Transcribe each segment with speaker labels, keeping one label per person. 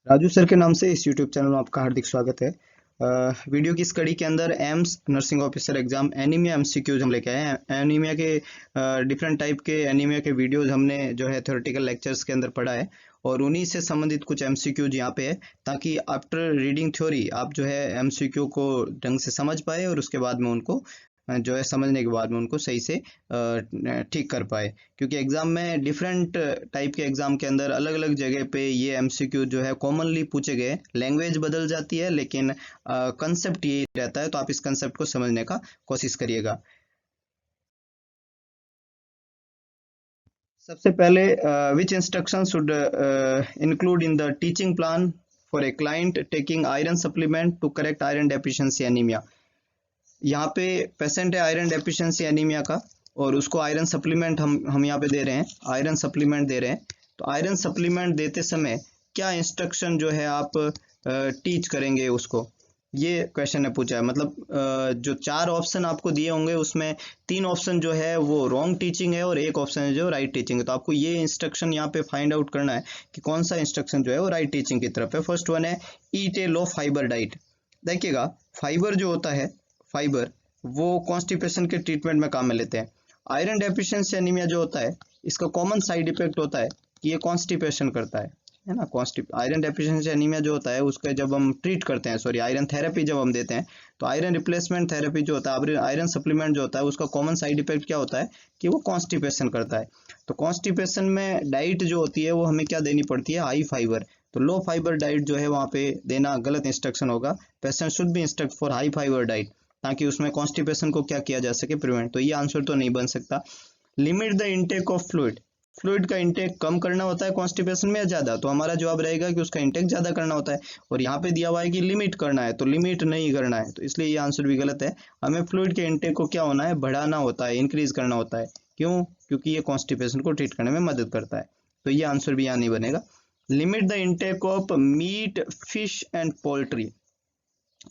Speaker 1: Raju sir के नाम से इस यूट्यूब चैनल में आपका हार्दिक स्वागत है। वीडियो की इस कड़ी के अंदर AIIMS nursing officer exam anaemia MCQs हम लेके आए हैं। एनीमिया के डिफरेंट टाइप के एनीमिया के वीडियोज हमने जो है थ्योरेटिकल लेक्चर्स के अंदर पढ़ा है और उन्हीं से संबंधित कुछ एमसीक्यूज यहाँ पे है, ताकि आफ्टर रीडिंग थ्योरी आप जो है एमसीक्यू को ढंग से समझ पाए और उसके बाद में उनको जो है समझने के बाद में उनको सही से ठीक कर पाए। क्योंकि एग्जाम में डिफरेंट टाइप के एग्जाम के अंदर अलग अलग जगह पे ये एमसीक्यू जो है कॉमनली पूछे गए। लैंग्वेज बदल जाती है लेकिन कंसेप्ट यही रहता है, तो आप इस कंसेप्ट को समझने का कोशिश करिएगा। सबसे पहले which instruction should include in the teaching plan for a client taking iron supplement to correct iron deficiency anaemia. यहाँ पे पेशेंट है आयरन डेफिशिएंसी एनीमिया का और उसको आयरन सप्लीमेंट हम यहाँ पे दे रहे हैं, आयरन सप्लीमेंट दे रहे हैं। तो आयरन सप्लीमेंट देते समय क्या इंस्ट्रक्शन जो है आप टीच करेंगे उसको, ये क्वेश्चन ने पूछा है। मतलब जो 4 ऑप्शन आपको दिए होंगे उसमें 3 ऑप्शन जो है वो रॉन्ग टीचिंग है और एक ऑप्शन है जो राइट टीचिंग है। तो आपको ये इंस्ट्रक्शन यहाँ पे फाइंड आउट करना है कि कौन सा इंस्ट्रक्शन जो है वो राइट टीचिंग की तरफ है। फर्स्ट वन है ईट ए लो फाइबर डाइट। देखिएगा, फाइबर जो होता है, फाइबर वो कॉन्स्टिपेशन के ट्रीटमेंट में काम में लेते हैं। आयरन डेफिशिएंसी एनीमिया जो होता है इसका कॉमन साइड इफेक्ट होता है कि ये कॉन्स्टिपेशन करता है ना। आयरन डेफिशिएंसी एनीमिया जो होता है उसका जब हम ट्रीट करते हैं, सॉरी आयरन थेरेपी जब हम देते हैं, तो आयरन रिप्लेसमेंट थेरेपी जो होता है, आयरन सप्लीमेंट जो होता है, उसका कॉमन साइड इफेक्ट क्या होता है कि वो कॉन्स्टिपेशन करता है। तो कॉन्स्टिपेशन में डाइट जो होती है वो हमें क्या देनी पड़ती है, हाई फाइबर। तो लो फाइबर डाइट जो है वहाँ पे देना गलत इंस्ट्रक्शन होगा। Patient should be instruct for high fibre diet, ताकि उसमें कॉन्स्टिपेशन को क्या किया जा सके, प्रिवेंट। तो ये आंसर तो नहीं बन सकता। Limit the intake of fluid. Fluid का इंटेक कम करना होता है कॉन्स्टिपेशन में या ज्यादा, तो हमारा जवाब रहेगा कि उसका इंटेक ज्यादा करना होता है। और यहाँ पे दिया हुआ है कि लिमिट करना है, तो लिमिट नहीं करना है, तो इसलिए ये आंसर भी गलत है। हमें फ्लूइड के इंटेक को क्या होना है, बढ़ाना होता है, इंक्रीज करना होता है। क्यों? क्योंकि ये कॉन्स्टिपेशन को ट्रीट करने में मदद करता है। तो ये आंसर भी यहाँ नहीं बनेगा। Limit the intake of meat, fish and poultry.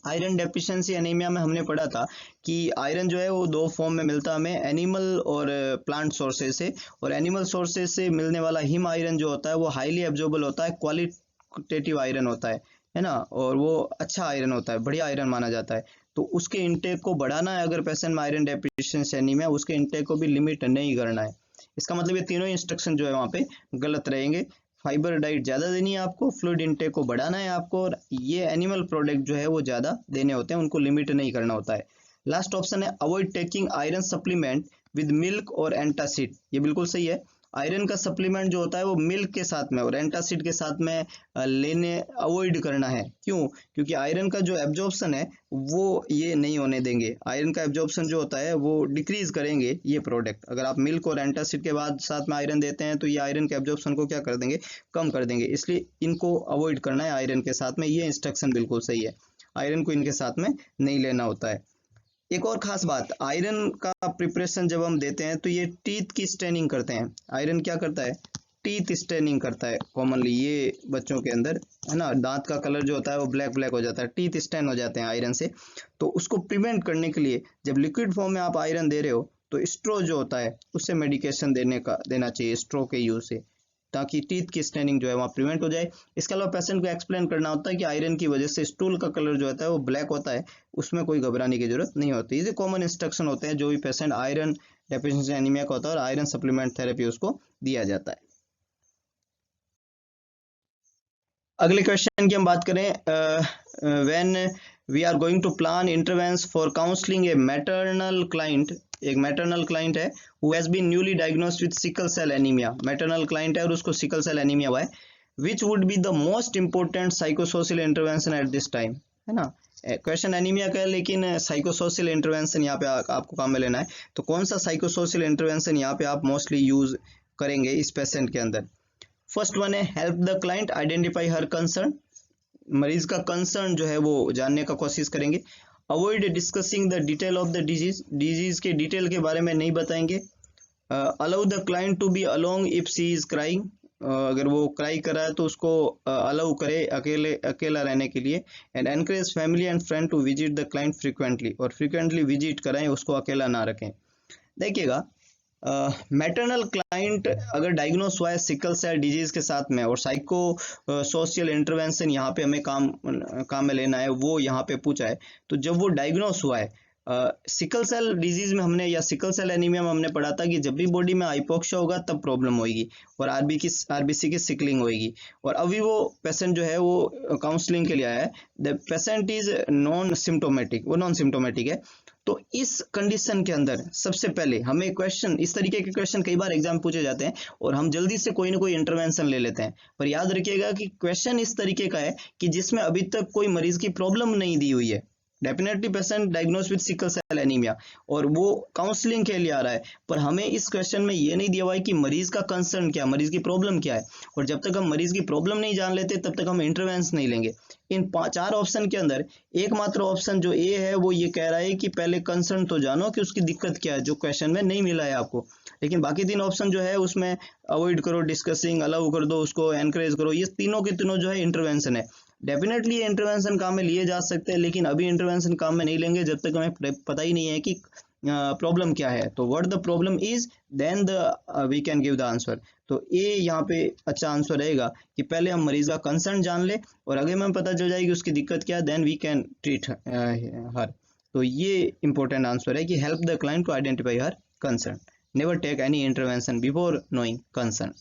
Speaker 1: Iron deficiency anaemia में हमने पढ़ा था कि आयरन जो है वो 2 फॉर्म में मिलता है हमें, एनिमल और प्लांट सोर्सेज से। और एनिमल सोर्सेज से मिलने वाला हिम आयरन जो होता है वो हाईली एब्जॉर्बल होता है, क्वालिटेटिव आयरन होता है ना। और वो अच्छा आयरन होता है, बढ़िया आयरन माना जाता है। तो उसके इंटेक को बढ़ाना है अगर पेशेंट में आयरन डेफिशिएंसी एनीमिया, उसके इंटेक को भी लिमिट नहीं करना है। इसका मतलब ये तीनों इंस्ट्रक्शन जो है वहाँ पे गलत रहेंगे। फाइबर डाइट ज़्यादा देनी है आपको, फ्लूइड इनटेक को बढ़ाना है आपको, और ये एनिमल प्रोडक्ट जो है वो ज़्यादा देने होते हैं, उनको लिमिट नहीं करना होता है। लास्ट ऑप्शन है avoid taking iron supplement with milk और एंटासिड। ये बिल्कुल सही है। आयरन का सप्लीमेंट जो होता है वो मिल्क के साथ में और एंटासिड के साथ में लेने अवॉइड करना है। क्यों? क्योंकि आयरन का जो एब्जॉर्प्शन है वो ये नहीं होने देंगे। आयरन का एब्जॉर्प्शन जो होता है वो डिक्रीज करेंगे ये प्रोडक्ट। अगर आप मिल्क और एंटासिड के बाद साथ में आयरन देते हैं तो ये आयरन के एब्जॉर्प्शन को क्या कर देंगे, कम कर देंगे। इसलिए इनको अवॉइड करना है आयरन के साथ में। ये इंस्ट्रक्शन बिल्कुल सही है, आयरन को इनके साथ में नहीं लेना होता है। एक और खास बात, आयरन का प्रिपरेशन जब हम देते हैं तो ये टीथ की स्टेनिंग करते हैं। आयरन क्या करता है, टीथ स्टेनिंग करता है कॉमनली ये बच्चों के अंदर, है ना। दांत का कलर जो होता है वो ब्लैक ब्लैक हो जाता है, टीथ स्टेन हो जाते हैं आयरन से। तो उसको प्रिवेंट करने के लिए जब लिक्विड फॉर्म में आप आयरन दे रहे हो तो स्ट्रो जो होता है उससे मेडिकेशन देना चाहिए, स्ट्रो के यूज से, ताकि टीथ की स्टेनिंग जो है वहाँ प्रिवेंट हो जाए। इसके अलावा पेशेंट को एक्सप्लेन करना होता है कि आयरन की वजह से स्टूल का कलर जो होता है वो ब्लैक होता है, उसमें कोई घबराने की जरूरत नहीं होती। ये कॉमन इंस्ट्रक्शन होते हैं जो भी पेशेंट आयरन डेफिशिएंसी एनीमिया का होता है और आयरन सप्लीमेंट थेरेपी उसको दिया जाता है। अगले क्वेश्चन की हम बात करें, when we are going to plan interventions for counselling a maternal client. एक मैटरनल क्लाइंट है who has been newly diagnosed with sickle cell anaemia. Maternal client है और उसको सिकल सेल एनीमिया हुआ है। Which would be the most important psychosocial intervention at this time, है ना। Question anaemia का है लेकिन साइकोसोशल इंटरवेंशन यहाँ पे आपको काम में लेना है। तो कौन सा साइकोसोशल इंटरवेंशन यहाँ पे आप मोस्टली यूज करेंगे इस पेशेंट के अंदर। फर्स्ट वन है help the client identify her concern. मरीज का कंसर्न जो है वो जानने का कोशिश करेंगे। Avoid discussing the detail of the disease, disease के डिटेल के बारे में नहीं बताएंगे। Allow the client to be alone if she is crying. अगर वो क्राई कर रहा है तो उसको अलाउ करे अकेला रहने के लिए। And encourage family and friend to visit the client frequently, और फ्रीक्वेंटली विजिट कराएं, उसको अकेला ना रखें। देखिएगा, मैटरनल क्लाइंट अगर डायग्नोस हुआ है सिकल सेल डिजीज के साथ में और साइको सोशल इंटरवेंशन यहाँ पे हमें काम में लेना है, वो यहाँ पे पूछा है। तो जब वो डायग्नोस हुआ है सिकल सेल डिजीज में हमने या सिकल सेल एनीमिया में हमने पढ़ा था कि जब भी बॉडी में हाइपोक्सिया होगा तब प्रॉब्लम होगी और आरबीसी की सिकलिंग होगी। और अभी वो पेशेंट जो है वो काउंसलिंग के लिए आया है। The patient is non symptomatic, वो नॉन सिम्टोमेटिक है। तो इस कंडीशन के अंदर सबसे पहले हमें क्वेश्चन, इस तरीके के क्वेश्चन कई बार एग्जाम पूछे जाते हैं और हम जल्दी से कोई ना कोई इंटरवेंशन ले लेते हैं, पर याद रखिएगा कि क्वेश्चन इस तरीके का है कि जिसमें अभी तक कोई मरीज की प्रॉब्लम नहीं दी हुई है। Definitely patient diagnose with sickle cell anaemia और वो काउंसलिंग के लिए आ रहा है, पर हमें इस क्वेश्चन में ये नहीं दिया हुआ है कि मरीज का कंसर्न क्या, मरीज की प्रॉब्लम क्या है। और जब तक हम मरीज की प्रॉब्लम नहीं जान लेते तब तक हम इंटरवेंस नहीं लेंगे। इन 4 ऑप्शन के अंदर एकमात्र ऑप्शन जो ए है वो ये कह रहा है कि पहले कंसर्न तो जानो कि उसकी दिक्कत क्या है, जो क्वेश्चन में नहीं मिला है आपको। लेकिन बाकी 3 ऑप्शन जो है उसमें अवॉइड करो, डिस्कसिंग, अलाउ कर दो, उसको एनकरेज करो, ये तीनों के तीनों जो है इंटरवेंशन है। डेफिनेटली ये इंटरवेंशन काम में लिए जा सकते हैं, लेकिन अभी इंटरवेंशन काम में नहीं लेंगे जब तक हमें पता ही नहीं है कि प्रॉब्लम क्या है। तो what the problem is then the we can give the answer. तो ये यहाँ पे अच्छा आंसर रहेगा कि पहले हम मरीज का कंसर्न जान ले और अगर हमें पता चल जाए कि उसकी दिक्कत क्या है then we can treat her. तो ये इंपॉर्टेंट आंसर है कि help the client to identify her concern, never take any intervention before knowing concern.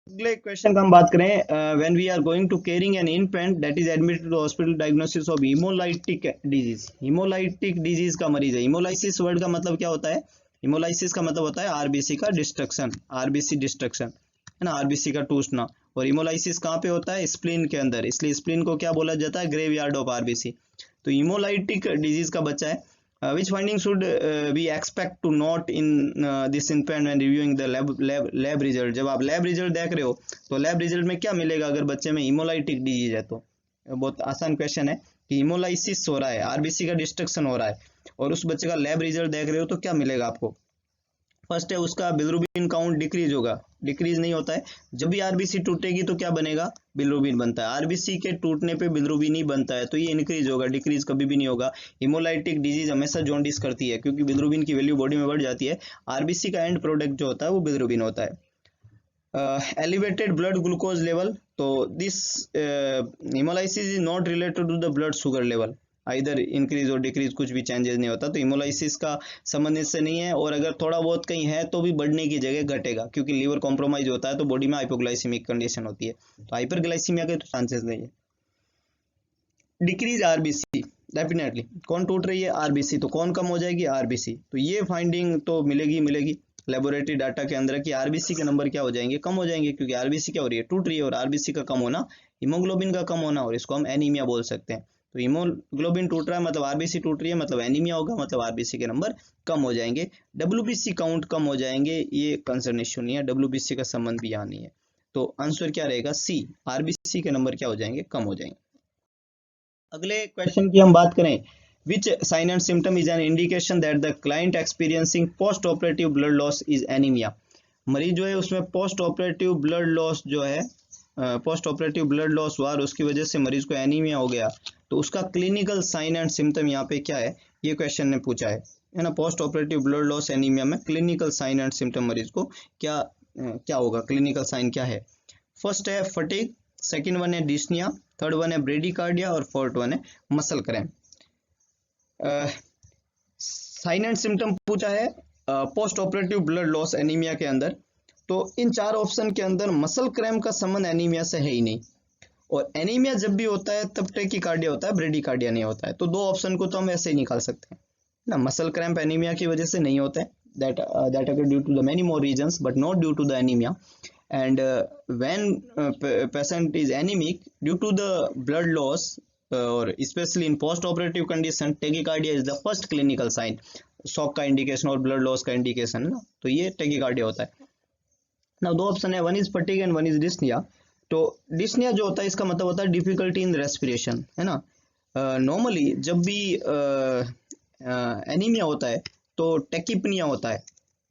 Speaker 1: अगले क्वेश्चन का हम बात करें, when we are going to caring an infant that is admitted to hospital, diagnosis of haemolytic disease. Haemolytic disease का मरीज है। Haemolysis word का मतलब क्या होता है? हिमोलाइसिस का मतलब होता है आरबीसी का डिस्ट्रक्शन, आरबीसी डिस्ट्रक्शन है ना, आरबीसी का टूटना। और हिमोलाइसिस कहाँ पे होता है? स्प्लीन के अंदर, इसलिए स्प्लीन को क्या बोला जाता है? Graveyard of RBC. तो हिमोलाइटिक डिजीज का बच्चा है। Which finding should we expect to note in this infant when reviewing the lab result? जब आप लैब रिजल्ट देख रहे हो तो लैब रिजल्ट में क्या मिलेगा अगर बच्चे में हिमोलाइटिक डिजीज है? तो बहुत आसान क्वेश्चन है कि हिमोलाइसिस हो रहा है, आरबीसी का डिस्ट्रक्शन हो रहा है और उस बच्चे का लैब रिजल्ट देख रहे हो तो क्या मिलेगा आपको? फर्स्ट है उसका बिलिरुबिन काउंट डिक्रीज होगा, डिक्रीज नहीं होता है। जब भी आरबीसी टूटेगी तो क्या बनेगा? बिलिरुबिन बनता है। आरबीसी के टूटने पे बिलिरुबिन ही बनता है, तो ये इंक्रीज होगा, डिक्रीज कभी भी नहीं होगा। हिमोलाइटिक डिजीज हमेशा जॉन्डिस करती है क्योंकि बिलिरुबिन की वैल्यू बॉडी में बढ़ जाती है। आरबीसी का एंड प्रोडक्ट जो होता है वो बिलिरुबिन होता है। एलिवेटेड ब्लड ग्लूकोज लेवल, तो this haemolysis is not related to the blood sugar level, इधर इंक्रीज और डिक्रीज कुछ भी चेंजेस नहीं होता, तो हिमोलाइसिस का संबंध इससे नहीं है। और अगर थोड़ा बहुत कहीं है तो भी बढ़ने की जगह घटेगा क्योंकि लीवर कॉम्प्रोमाइज होता है तो बॉडी में हाइपोग्लाइसीमिक कंडीशन होती है, तो हाइपरग्लाइसीमिया के तो चांसेस नहीं है। डिक्रीज आरबीसी, डेफिनेटली कौन टूट रही है? आरबीसी, तो कौन कम हो जाएगी? आरबीसी। तो ये फाइंडिंग तो मिलेगी लेबोरेटरी डाटा के अंदर कि आरबीसी के नंबर क्या हो जाएंगे? कम हो जाएंगे, क्योंकि आरबीसी क्या हो रही है? टूट रही है। और आरबीसी का कम होना हीमोग्लोबिन का कम होना, और इसको हम एनीमिया बोल सकते हैं। तो हीमोग्लोबिन टूट रहा है मतलब आरबीसी टूट रही है, मतलब एनीमिया होगा, मतलब आरबीसी के नंबर कम हो जाएंगे। डब्ल्यूबीसी काउंट कम हो जाएंगे, ये कंसर्न इश्यू नहीं है, डब्ल्यूबीसी का संबंध भी यहाँ नहीं है। तो आंसर क्या रहेगा? सी, आरबीसी के नंबर क्या हो जाएंगे? कम हो जाएंगे। अगले क्वेश्चन की हम बात करें, which sign and symptom is an indication that the client experiencing post operative blood loss is anaemia. मरीज जो है उसमें पोस्ट ऑपरेटिव ब्लड लॉस जो है, पोस्ट ऑपरेटिव ब्लड लॉस हुआ और उसकी वजह से मरीज को एनीमिया हो गया, तो उसका क्लिनिकल साइन एंड सिम्टम यहाँ पे क्या है? ये क्वेश्चन ने पूछा है ना। Post operative blood loss anaemia में क्लिनिकल साइन एंड सिम्टम मरीज को क्या होगा? क्लिनिकल साइन क्या है? फर्स्ट है फटीग, सेकंड वन है डिस्निया, थर्ड वन है ब्रेडिकार्डिया और फोर्थ वन है muscle cramp. Sign and symptom पूछा है post operative blood loss anaemia के अंदर, तो इन 4 ऑप्शन के अंदर मसल क्रैम्प का संबंध एनीमिया से है ही नहीं। और एनीमिया जब भी होता है तब टेकिकार्डिया होता है, ब्रेडिकार्डिया नहीं होता है। तो 2 ऑप्शन को तो हम ऐसे ही निकाल सकते हैं ना। मसल क्रैम्प एनीमिया की वजह से नहीं होता है, that occur due to the many more reasons but not due to the anemia. And when patient is anemic due to the blood loss or especially in post operative condition, tachycardia is the first clinical sign, shock का indication और blood loss का indication है ना, तो ये tachycardia होता है ना। 2 ऑप्शन है, one is fatigue and one is dyspnoea. तो डिस्निया जो होता है इसका मतलब होता है डिफिकल्टी इन रेस्पिरेशन, है ना। नॉर्मली जब भी एनीमिया होता है तो टेकिपनिया होता है,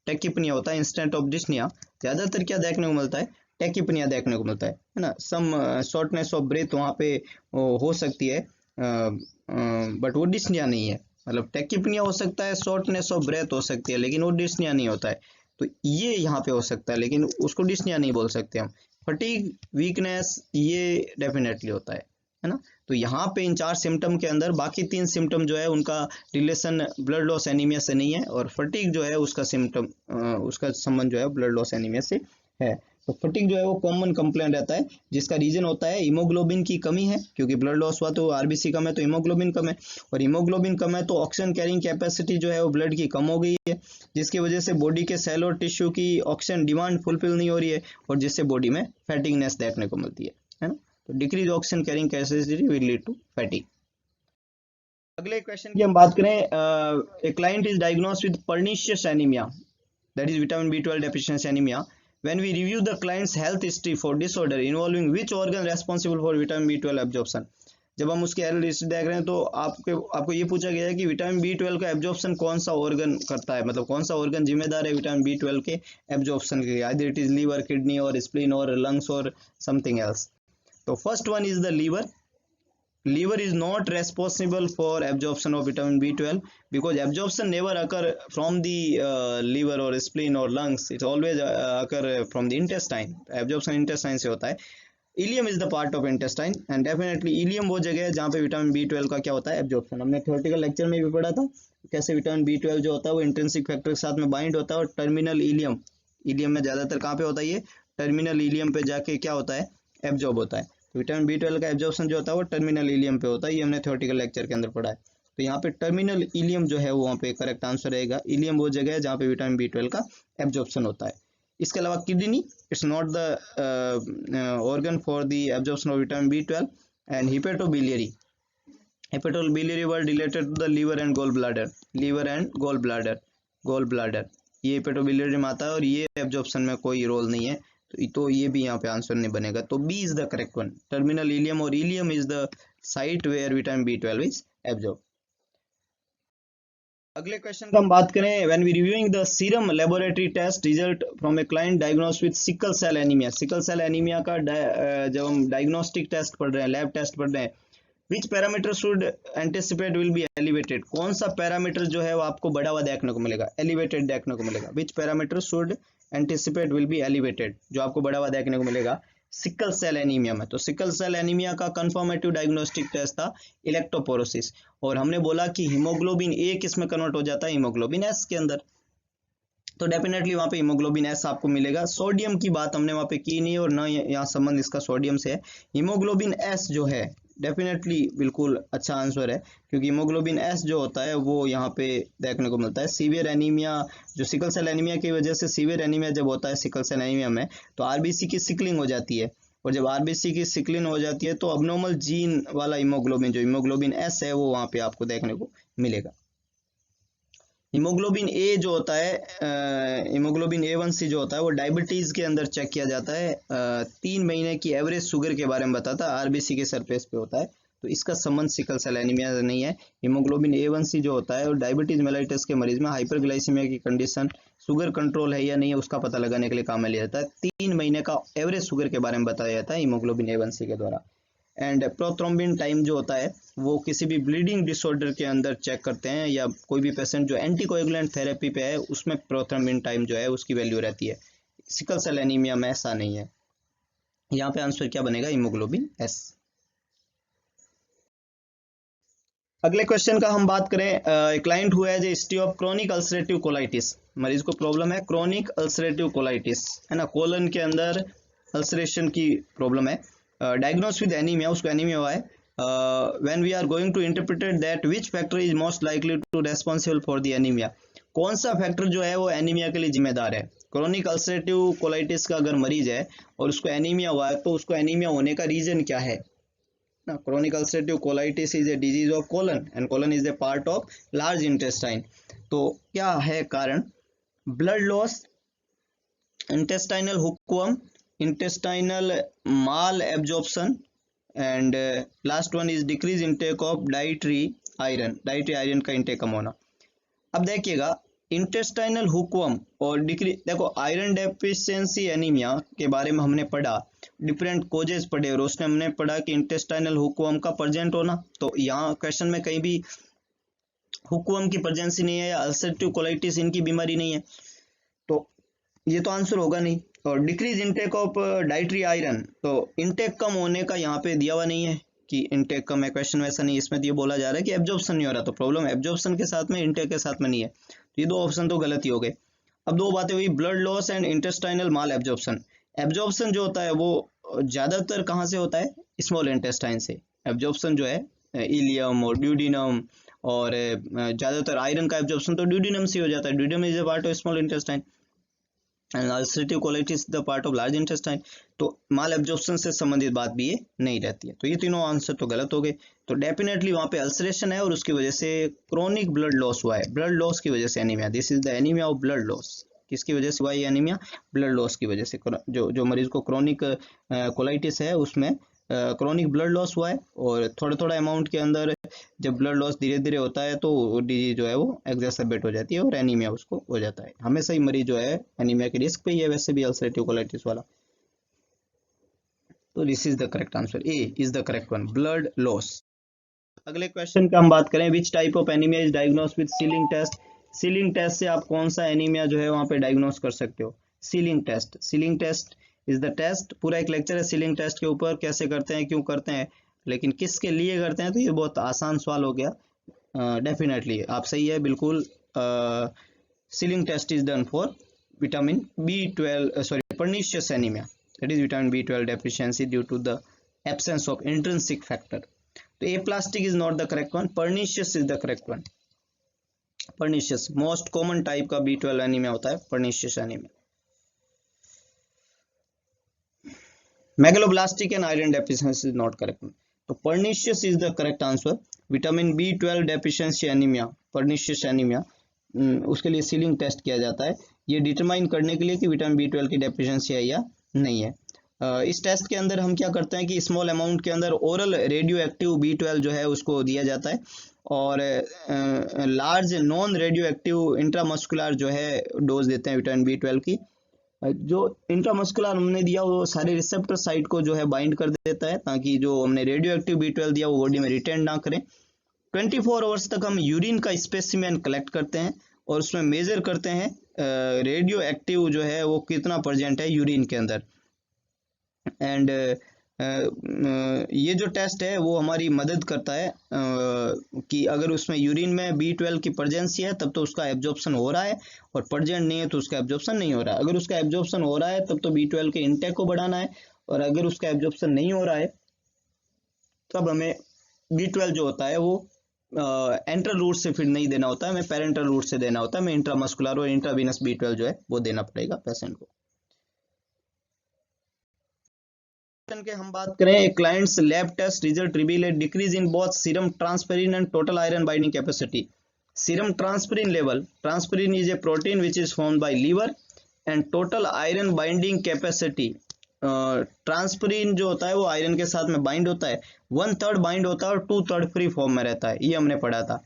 Speaker 1: टेकिपनिया होता है इंस्टेंट ऑफ डिस्निया। ज्यादातर क्या देखने को मिलता है? टेकिपनिया देखने को मिलता है ना। सम शॉर्टनेस ऑफ ब्रेथ वहाँ पे हो सकती है, बट वो डिस्निया नहीं है। मतलब टैकिपनिया हो सकता है, शॉर्टनेस ऑफ ब्रेथ हो सकती है, लेकिन वो डिस्निया नहीं होता है। तो ये यहाँ पे हो सकता है, लेकिन उसको डिस्निया नहीं बोल सकते हम। फटीग, वीकनेस, ये डेफिनेटली होता है ना। तो यहाँ पे इन 4 सिम्टम के अंदर बाकी 3 सिम्टम जो है उनका रिलेशन ब्लड लॉस एनीमिया से नहीं है, और फटीग जो है उसका सिम्टम उसका संबंध जो है ब्लड लॉस एनीमिया से है। तो फटीग जो है वो कॉमन कंप्लेंट रहता है, जिसका रीजन होता है हीमोग्लोबिन की कमी है, क्योंकि ब्लड लॉस हुआ तो आरबीसी कम है तो हीमोग्लोबिन कम है, और हीमोग्लोबिन कम है तो ऑक्सीजन कैरिंग कैपेसिटी जो है वो ब्लड की कम हो गई है, जिसकी वजह से बॉडी के सेल और टिश्यू की ऑक्सीजन डिमांड फुलफिल नहीं हो रही है, और जिससे बॉडी में फैटिगनेस देखने को मिलती है ना। तो decrease oxygen carrying capacity will lead to fatigue. अगले क्वेश्चन की हम बात करें, a client is diagnosed with pernicious anaemia, that is vitamin B12 deficiency anemia. When we review the client's health history for disorder involving which organ responsible for vitamin B12 absorption, जब हम उसकी health history देख रहे हैं तो आपको ये पूछा गया है कि विटामिन B12 का एब्जॉर्प्शन कौन सा ऑर्गन करता है, मतलब कौन सा ऑर्गन जिम्मेदार है विटामिन B12 के एब्जॉर्प्शन के लिए, either it is liver, kidney और स्प्लीन और लंग्स और समथिंग एल्स। तो first one is the liver. Liver is not responsible for absorption of vitamin B12 because absorption never occur from the liver or spleen or lungs. It always occur from the intestine. Absorption intestine से होता है. Ileum is the part of intestine, and definitely ileum वो जगह है जहाँ पे vitamin B12 का क्या होता है, एब्जॉर्प्शन। हमने थ्योरेटिकल लेक्चर में भी पढ़ा था कैसे विटामिन B12 जो होता है वो इंट्रिंसिक फैक्टर के साथ में बाइंड होता है, और टर्मिनल इलियम, इलियम में ज्यादातर कहाँ पे होता है, ये टर्मिनल इलियम पे जाके क्या होता है, एब्जॉर्ब होता है। तो विटामिन B12 का एब्जॉर्प्शन जो होता है वो टर्मिनल इलियम पे होता है, ये हमने थ्योरेटिकल लेक्चर के अंदर पढ़ा है। तो यहाँ पे टर्मिनल इलियम जो है वो वहाँ पे करेक्ट आंसर रहेगा। इलियम वो जगह है जहाँ पे विटामिन B12 का एब्जॉर्प्शन होता है। इसके अलावा kidney, it's not the organ for the absorption of vitamin B12, and hepatobiliary, hepatobiliary word related to the liver and gall bladder, liver and gall bladder, gall bladder ये hepatobiliary में आता है, और ये एब्जॉर्प्शन में कोई रोल नहीं है, तो ये भी यहाँ पे आंसर नहीं बनेगा। तो B is the correct one, terminal ileum, और ileum is the site where vitamin B12 is absorb. अगले क्वेश्चन का हम बात करें, when we reviewing the serum laboratory test result from a client diagnosed with sickle cell anaemia, sickle cell anaemia का जब हम diagnostic test पढ़ रहे हैं, लैब टेस्ट पढ़ रहे हैं, which parameter should anticipate will be elevated, कौन सा पैरामीटर जो है वो आपको बढ़ा हुआ देखने को मिलेगा, एलिवेटेड देखने को मिलेगा, which parameter should anticipate will be elevated, जो आपको बढ़ा हुआ देखने को मिलेगा सिकल सेल एनीमिया में। तो सिकल सेल एनीमिया का कंफर्मेटिव डायग्नोस्टिक टेस्ट था इलेक्ट्रोपोरोसिस, और हमने बोला कि हीमोग्लोबिन ए किस में कन्वर्ट हो जाता है, हीमोग्लोबिन एस के अंदर, तो डेफिनेटली वहां पे हीमोग्लोबिन एस आपको मिलेगा। सोडियम की बात हमने वहां पे की नहीं, और ना यहाँ संबंध इसका सोडियम से है। हीमोग्लोबिन एस जो है डेफिनेटली बिल्कुल अच्छा आंसर है, क्योंकि हीमोग्लोबिन एस जो होता है वो यहाँ पे देखने को मिलता है। सीवियर एनीमिया, जो सिकल सेल एनीमिया की वजह से सीवियर एनीमिया जब होता है सिकल सेल एनीमिया में, तो आरबीसी की सिकलिंग हो जाती है, और जब आरबीसी की सिकलिंग हो जाती है तो अबनॉर्मल जीन वाला हीमोग्लोबिन, जो हीमोग्लोबिन एस है, वो वहाँ पे आपको देखने को मिलेगा। हीमोग्लोबिन ए जो होता है, हीमोग्लोबिन A1C जो होता है वो डायबिटीज के अंदर चेक किया जाता है, 3 महीने की एवरेज शुगर के बारे में बताता है, आरबीसी के सरफेस पे होता है, तो इसका संबंध सिकल सेल एनीमिया से नहीं है। हीमोग्लोबिन A1C जो होता है वो डायबिटीज मेलाइटस के मरीज में हाइपरग्लाइसीमिया की कंडीशन, शुगर कंट्रोल है या नहीं है उसका पता लगाने के लिए काम में लिया जाता है। 3 महीने का एवरेज शुगर के बारे में बताया जाता है हीमोग्लोबिन A1C के द्वारा। एंड प्रोथ्रोम्बिन टाइम जो होता है वो किसी भी ब्लीडिंग डिसऑर्डर के अंदर चेक करते हैं, या कोई भी पेशेंट जो एंटीकोएगुलेंट थेरेपी पे है उसमें प्रोथ्रोम्बिन टाइम जो है उसकी वैल्यू रहती है। सिकल सेल एनीमिया में ऐसा नहीं है। यहाँ पे आंसर क्या बनेगा, हीमोग्लोबिन एस। अगले क्वेश्चन का हम बात करें, एक क्लाइंट हुआ है जो history of chronic ulcerative colitis, मरीज को प्रॉब्लम है क्रोनिक अल्सरेटिव कोलाइटिस, है ना, कोलन के अंदर अल्सरेशन की प्रॉब्लम है, डायग्नोस विद एनीमिया, उसको एनीमिया हुआ है। When we are going to interpret that which factor is most likely to responsible for the anaemia, कौन सा फैक्टर जो है वो एनीमिया के लिए जिम्मेदार है। क्रोनिक अल्सरेटिव कोलाइटिस का अगर मरीज है और उसको एनीमिया हुआ है, तो उसको एनीमिया होने का रीजन क्या है ना। Chronic ulcerative colitis is a disease of colon, and colon is a part of large intestine. तो क्या है कारण, blood loss, intestinal hookworm, intestinal mal absorption, and last one is decrease intake of dietary iron का intake कम होना। अब देखिएगा intestinal hookworm और देखो आयरन डेफिशिएंसी एनीमिया के बारे में हमने पढ़ा, डिफरेंट कोजेस पढ़े, और उसने हमने पढ़ा कि इंटेस्टाइनल हुकवर्म का प्रेजेंट होना। तो यहाँ क्वेश्चन में कहीं भी हुकूम की प्रेजेंसी नहीं है या अल्सरेटिव कोलाइटिस इनकी बीमारी नहीं है, तो ये तो आंसर होगा नहीं। और decrease intake of dietary iron, तो इनटेक कम होने का यहाँ पे दिया हुआ नहीं है कि इनटेक कम है, क्वेश्चन वैसा नहीं, इसमें तो ये बोला जा रहा है कि एब्जॉर्प्शन नहीं हो रहा, तो प्रॉब्लम एब्जॉर्प्शन के साथ में इनटेक के साथ में नहीं है, तो ये दो ऑप्शन तो गलत ही हो गए। अब दो बातें हुई, blood loss and intestinal mall absorption. Absorption जो होता है वो ज्यादातर कहाँ से होता है, स्मॉल इंटेस्टाइन से। एब्जॉर्प्शन जो है इलियम और ड्यूडिनम, और ज्यादातर आयरन का एब्जॉर्प्शन तो ड्यूडिनम से हो जाता है, duodenum is a part of small intestine and ulcerative colitis the part of large intestine, तो माल एब्जॉर्प्शन से संबंधित बात भी ये नहीं रहती है, तो ये तीनों आंसर तो गलत हो गए। तो डेफिनेटली वहां पे अल्सरेशन है और उसकी वजह से क्रोनिक ब्लड लॉस हुआ है, ब्लड लॉस की वजह से anaemia, this is the anaemia of blood loss. किसकी वजह से हुआ ये एनीमिया, ब्लड लॉस की वजह से। जो मरीज को क्रोनिक कोलाइटिस है उसमें क्रोनिक ब्लड लॉस हुआ है, और थोड़ा थोड़ा अमाउंट के अंदर जब ब्लड लॉस धीरे धीरे होता है तो डिजीज जो है वो एग्जैसरबेट हो जाती है और एनीमिया उसको हो जाता है। हमेशा ही मरीज जो है एनीमिया के रिस्क पे ही है, वैसे भी अल्सरेटिव कोलाइटिस वाला। तो this is the correct answer, A is the correct one, blood loss. अगले क्वेश्चन का हम बात करें, which type of anaemia is diagnose with Schilling test. Schilling test से आप कौन सा एनीमिया जो है वहां पे डायग्नोस कर सकते हो। Schilling test, Schilling test is the test, पूरा एक लेक्चर है सीलिंग टेस्ट के ऊपर, कैसे करते हैं, क्यों करते हैं, लेकिन किसके लिए करते हैं, तो ये बहुत आसान सवाल हो गया। डेफिनेटली आप सही है बिल्कुल। Schilling test is done for vitamin B12, sorry pernicious anaemia, that is vitamin B12 deficiency due to the absence of intrinsic factor. तो aplastic is not the correct one, pernicious is the correct one. Pernicious most common type का B12 anaemia होता है pernicious anaemia. Megaloblastic and iron deficiency is not correct, तो pernicious is the correct answer. Vitamin B12 deficiency anaemia, pernicious anaemia, उसके लिए ceiling test किया जाता है, ये डिटरमाइन करने के लिए कि विटामिन B12 की डेफिशिएंसी है या नहीं है। इस टेस्ट के अंदर हम क्या करते हैं कि स्मॉल अमाउंट के अंदर ओरल रेडियो एक्टिव B12 जो है उसको दिया जाता है, और large non radio active intramuscular जो है डोज देते हैं विटामिन B12 की। जो इंट्रामस्कुलर हमने दिया वो सारे रिसेप्टर साइट को जो है बाइंड कर देता है, ताकि जो हमने रेडियो एक्टिव B12 दिया वो बॉडी में रिटेन ना करें। 24 आवर्स तक हम यूरिन का स्पेसिमेन कलेक्ट करते हैं और उसमें मेजर करते हैं रेडियो एक्टिव जो है वो कितना प्रेजेंट है यूरिन के अंदर। एंड ये जो टेस्ट है वो हमारी मदद करता है कि अगर उसमें यूरिन में B12 की प्रेजेंसी है तब तो उसका एब्जॉर्प्शन हो रहा है, और प्रेजेंट नहीं है तो उसका एब्जॉर्प्शन नहीं हो रहा है। अगर उसका एब्जॉर्प्शन हो रहा है तब तो B12 के इंटेक को बढ़ाना है, और अगर उसका एब्जॉर्प्शन नहीं हो रहा है तब हमें B12 जो होता है वो एंट्रल रूट से फिर नहीं देना होता है, हमें पेरेंटल रूट से देना होता है, हमें इंट्रामस्कुलर और इंट्रावीनस B12 जो है वो देना पड़ेगा पेशेंट को। के हम बात करें, client's lab test result reveal a decrease in both serum transferrin and total iron binding capacity. Serum transferrin level, transferrin is a protein which is formed by liver, and total iron binding capacity, transferrin जो होता है वो iron के साथ में bind होता है, 1/3 bind होता है और 2/3 फ्री फॉर्म में रहता है, ये हमने पढ़ा था।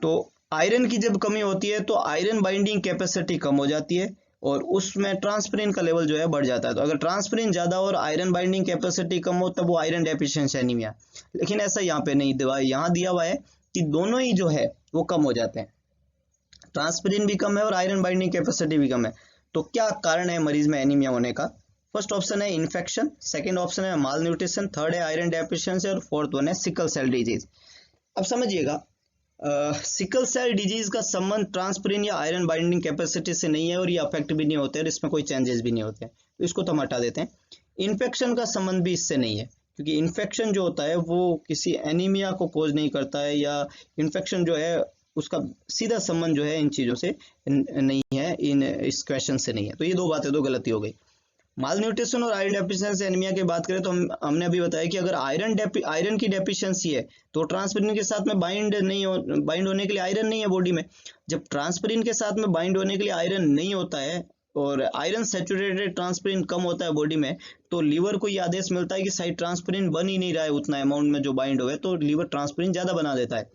Speaker 1: तो आयरन की जब कमी होती है तो आयरन बाइंडिंग कैपेसिटी कम हो जाती है और उसमें ट्रांसफेरिन का लेवल जो है बढ़ जाता है। तो अगर ट्रांसफेरिन ज्यादा और आयरन बाइंडिंग कैपेसिटी कम हो तब वो आयरन डेफिशिएंसी एनीमिया। लेकिन ऐसा यहाँ पे नहीं दिया, यहाँ दिया हुआ है कि दोनों ही जो है वो कम हो जाते हैं, ट्रांसफेरिन भी कम है और आयरन बाइंडिंग कैपेसिटी भी कम है। तो क्या कारण है मरीज में एनीमिया होने का? फर्स्ट ऑप्शन है इन्फेक्शन, सेकेंड ऑप्शन है माल न्यूट्रिशन, थर्ड है आयरन डेफिशिएंसी और फोर्थ वन है सिकल सेल डिजीज। अब समझिएगा, सिकल सेल डिजीज का संबंध ट्रांसफेरिन या आयरन बाइंडिंग कैपेसिटी से नहीं है और ये अफेक्ट भी नहीं होते और इसमें कोई चेंजेस भी नहीं होते हैं, तो इसको तो हम हटा देते हैं। इन्फेक्शन का संबंध भी इससे नहीं है, क्योंकि इन्फेक्शन जो होता है वो किसी एनीमिया को कोज नहीं करता है, या इन्फेक्शन जो है उसका सीधा संबंध जो है इन चीजों से नहीं है, इन इस क्वेश्चन से नहीं है। तो ये दो बातें तो गलती हो गई। माल न्यूट्रिशन और आयरन डेफिशिएंसी एनीमिया की बात करें तो हमने अभी बताया कि अगर आयरन की डेफिशिएंसी है तो ट्रांसफेरिन के साथ में बाइंड होने के लिए आयरन नहीं है बॉडी में। जब ट्रांसफेरिन के साथ में बाइंड होने के लिए आयरन नहीं होता है और आयरन सैचुरेटेड ट्रांसफेरिन कम होता है बॉडी में, तो लीवर को ये आदेश मिलता है कि साइड ट्रांसफेरिन बन ही नहीं रहा है उतना अमाउंट में जो बाइंड हो गया, तो लीवर ट्रांसफेरिन ज्यादा बना देता है।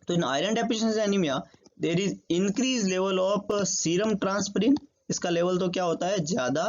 Speaker 1: तो in iron deficiency anaemia there is increase level of serum transferrin, इसका लेवल तो क्या होता है ज्यादा,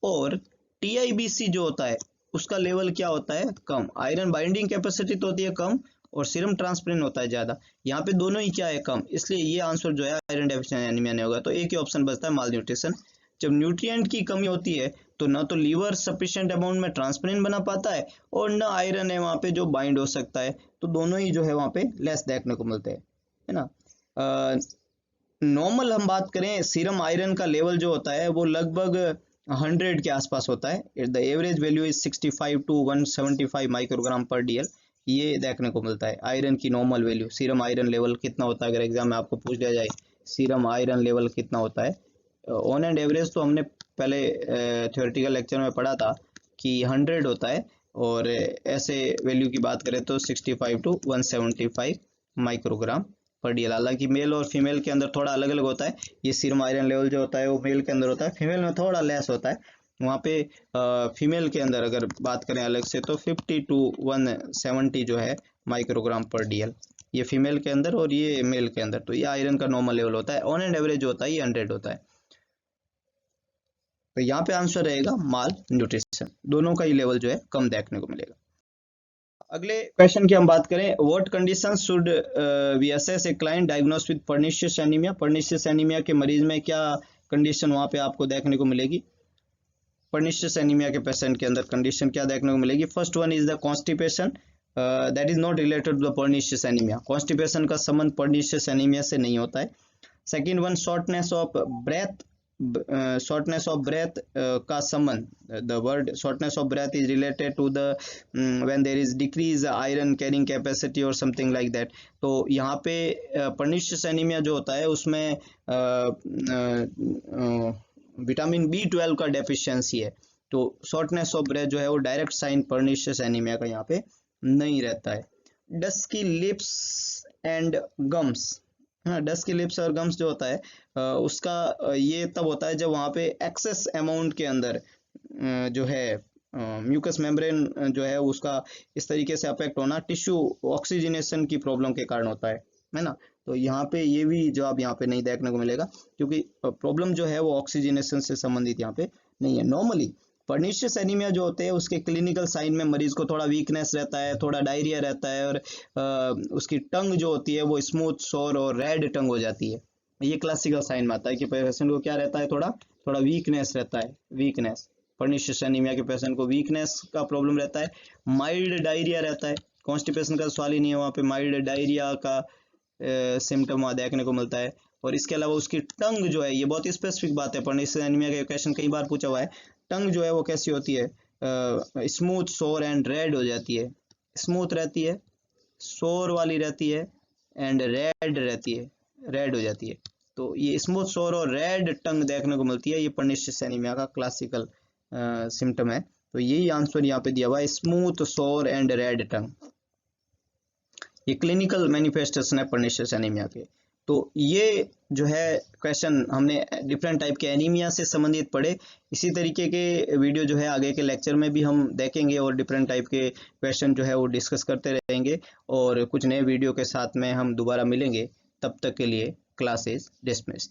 Speaker 1: और TIBC जो होता है उसका लेवल क्या होता है कम। आयरन बाइंडिंग कैपेसिटी तो होती है कम और सीरम ट्रांसपेरेंट होता है ज़्यादा। यहाँ पे दोनों ही क्या है, कम, इसलिए ये आंसर जो है आयरन डेफिशिएंसी एनीमिया नहीं होगा। तो एक ही ऑप्शन बचता है, माल न्यूट्रिशन। जब न्यूट्रिएंट की कमी होती है तो ना तो लीवर सफिशिएंट अमाउंट में ट्रांसपेरेंट बना पाता है और ना आयरन है वहाँ पे जो बाइंड हो सकता है, तो दोनों ही जो है वहाँ पे लेस देखने को मिलते हैं, है ना। नॉर्मल हम बात करें, सीरम आयरन का लेवल जो होता है वो लगभग 100 के आसपास होता है। The average value is 65 to 175 microgram पर डीएल, ये देखने को मिलता है आयरन की normal value. Serum iron level कितना होता है, अगर एग्जाम में आपको पूछ लिया जाए सीरम आयरन लेवल कितना होता है ऑन एंड एवरेज, तो हमने पहले थ्योरेटिकल लेक्चर में पढ़ा था कि 100 होता है, और ऐसे वैल्यू की बात करें तो 65 to 175 माइक्रोग्राम पर डीएल। हालांकि मेल और फीमेल के अंदर थोड़ा अलग अलग होता है, ये सीरम आयरन लेवल जो होता है वो मेल के अंदर होता है, फीमेल में थोड़ा लेस होता है। वहाँ पे फीमेल के अंदर अगर बात करें अलग से तो 50 to 170 जो है माइक्रोग्राम पर डीएल, ये फीमेल के अंदर और ये मेल के अंदर। तो ये आयरन का नॉर्मल लेवल होता है। ऑन एंड एवरेज जो होता है ये 100 होता है। तो यहाँ पे आंसर रहेगा माल न्यूट्रिशन, दोनों का ही लेवल जो है कम देखने को मिलेगा। अगले क्वेश्चन की हम बात करें, what condition should we assess a client diagnose with pernicious anaemia. Pernicious anaemia के मरीज में क्या कंडीशन वहाँ पे आपको देखने को मिलेगी, पर्निशियस एनीमिया के पेशेंट के अंदर कंडीशन क्या देखने को मिलेगी। First one is the constipation, that is not related to the pernicious anaemia. Constipation का संबंध पर्निशियस एनीमिया से नहीं होता है। Second one, shortness of breath, shortness of breath का संबंध, the word shortness of breath is related to the when there is decrease iron carrying capacity और something like that. तो यहाँ पे पर्निशियस एनीमिया जो होता है उसमें विटामिन B12 का डेफिशिएंसी है, तो शॉर्टनेस ऑफ ब्रेथ जो है वो डायरेक्ट साइन पर्निशियस एनीमिया का यहाँ पे नहीं रहता है। डस्की लिप्स एंड गम्स, हाँ, डस्की लिप्स और गम्स जो होता है उसका ये तब होता है जब वहाँ पे एक्सेस अमाउंट के अंदर जो है म्यूकस मेम्ब्रेन जो है उसका इस तरीके से अफेक्ट होना टिश्यू ऑक्सीजनेशन की प्रॉब्लम के कारण होता है ना। तो यहाँ पे ये भी जवाब यहाँ पे नहीं देखने को मिलेगा, क्योंकि प्रॉब्लम जो है वो ऑक्सीजनेशन से संबंधित यहाँ पे नहीं है। नॉर्मली पर्निशियस एनीमिया जो होते हैं उसके क्लिनिकल साइन में मरीज को थोड़ा वीकनेस रहता है, थोड़ा डायरिया रहता है, और उसकी टंग जो होती है वो स्मूथ, सोर और रेड टंग हो जाती है। ये क्लासिकल साइन में आता है कि पेशेंट को क्या रहता है, थोड़ा वीकनेस रहता है, वीकनेस। पर्निशियस एनीमिया के पेशेंट को वीकनेस का प्रॉब्लम रहता है, माइल्ड डायरिया रहता है। कॉन्स्टिपेशन का सवाल ही नहीं है, वहाँ पे माइल्ड डायरिया का सिम्टम वहाँ देखने को मिलता है। और इसके अलावा उसकी टंग जो है, ये बहुत स्पेसिफिक बात है, पर्निशियस एनीमिया का क्वेश्चन कई बार पूछा हुआ है। टंग जो है वो कैसी होती है, स्मूथ, सोर एंड रेड हो जाती है। स्मूथ रहती है, सोर वाली रहती है एंड रेड रहती है, रेड हो जाती है। तो ये स्मूथ, सोर और रेड टंग देखने को मिलती है, ये पर्निशियस एनीमिया का क्लासिकल सिम्टम है। तो यही आंसर यहाँ पे दिया हुआ है, स्मूथ, सोर एंड रेड टंग, ये क्लिनिकल मैनिफेस्टेशन है पर्निशियस एनीमिया के। तो ये जो है क्वेश्चन हमने डिफरेंट टाइप के एनीमिया से संबंधित पढ़े। इसी तरीके के वीडियो जो है आगे के लेक्चर में भी हम देखेंगे और डिफरेंट टाइप के क्वेश्चन जो है वो डिस्कस करते रहेंगे, और कुछ नए वीडियो के साथ में हम दोबारा मिलेंगे। तब तक के लिए क्लास इज डिसमिस्ड।